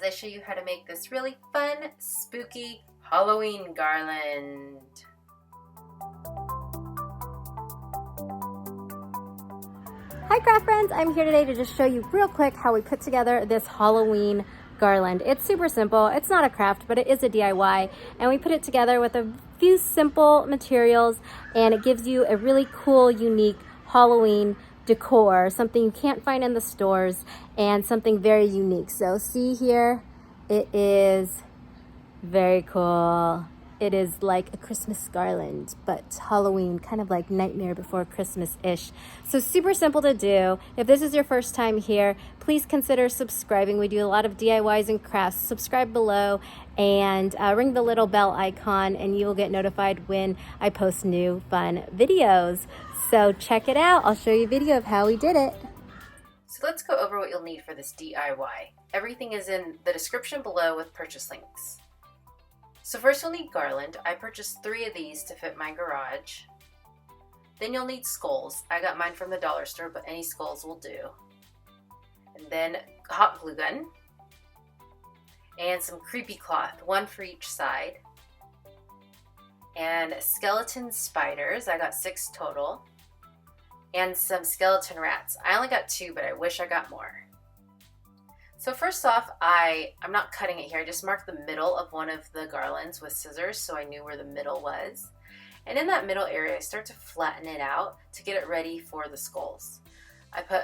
as I show you how to make this really fun, spooky Halloween garland. Hi craft friends, I'm here today to just show you real quick how we put together this Halloween garland. It's super simple. It's not a craft, but it is a DIY, and we put it together with a few simple materials, and it gives you a really cool, unique Halloween decor, something you can't find in the stores, and something very unique. So see here, it is very cool. It is like a Christmas garland, but Halloween, kind of like Nightmare Before Christmas-ish. So super simple to do. If this is your first time here, please consider subscribing. We do a lot of DIYs and crafts. Subscribe below and ring the little bell icon, and you will get notified when I post new fun videos. So check it out. I'll show you a video of how we did it. So let's go over what you'll need for this DIY. Everything is in the description below with purchase links. So first you'll need garland. I purchased 3 of these to fit my garage. Then you'll need skulls. I got mine from the dollar store, but any skulls will do. And then hot glue gun. And some creepy cloth, 1 for each side. And skeleton spiders. I got 6 total. And some skeleton rats. I only got 2, but I wish I got more. So first off, I'm not cutting it here. I just marked the middle of one of the garlands with scissors so I knew where the middle was. And in that middle area, I start to flatten it out to get it ready for the skulls. I put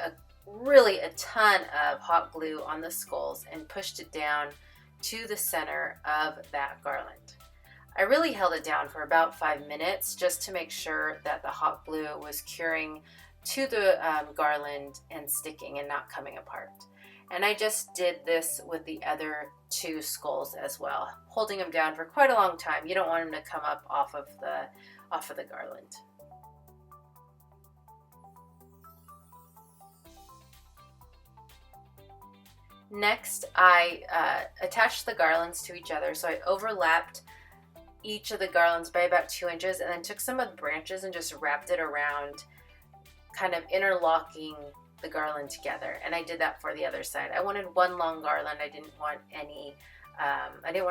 really a ton of hot glue on the skulls and pushed it down to the center of that garland. I really held it down for about 5 minutes just to make sure that the hot glue was curing to the garland and sticking and not coming apart. And I just did this with the other 2 skulls as well, holding them down for quite a long time. You don't want them to come up off of the garland. Next, I attached the garlands to each other. So I overlapped each of the garlands by about 2 inches, and then took some of the branches and just wrapped it around, kind of interlocking the garland together. And I did that for the other side. I wanted one long garland. I didn't want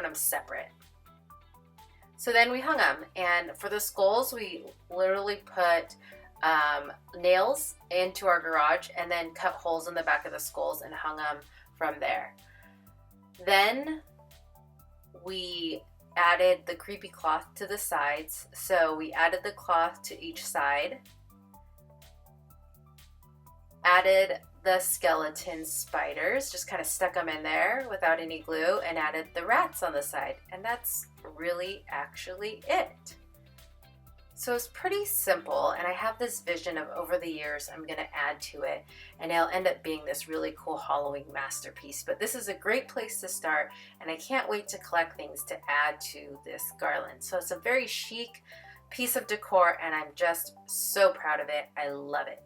them separate. So then we hung them, and for the skulls we literally put nails into our garage and then cut holes in the back of the skulls and hung them from there. Then we added the creepy cloth to the sides. So we added the cloth to each side, added the skeleton spiders, just kind of stuck them in there without any glue, and added the rats on the side. And that's really actually it. So it's pretty simple, and I have this vision of over the years I'm going to add to it, and it'll end up being this really cool Halloween masterpiece. But this is a great place to start, and I can't wait to collect things to add to this garland. So it's a very chic piece of decor, and I'm just so proud of it. I love it.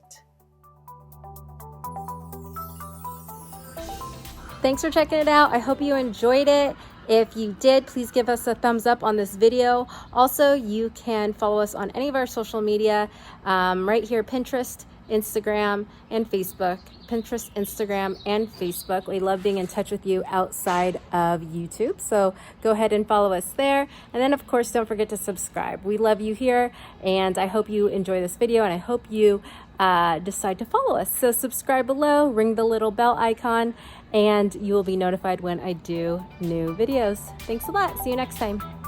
Thanks for checking it out. I hope you enjoyed it. If you did, please give us a thumbs up on this video. Also, you can follow us on any of our social media right here, Pinterest, Instagram, and Facebook. Pinterest, Instagram, and Facebook. We love being in touch with you outside of YouTube, so go ahead and follow us there. And then, of course, don't forget to subscribe. We love you here, and I hope you enjoy this video, and I hope you decide to follow us. So subscribe below, ring the little bell icon, and you will be notified when I do new videos. Thanks a lot. See you next time.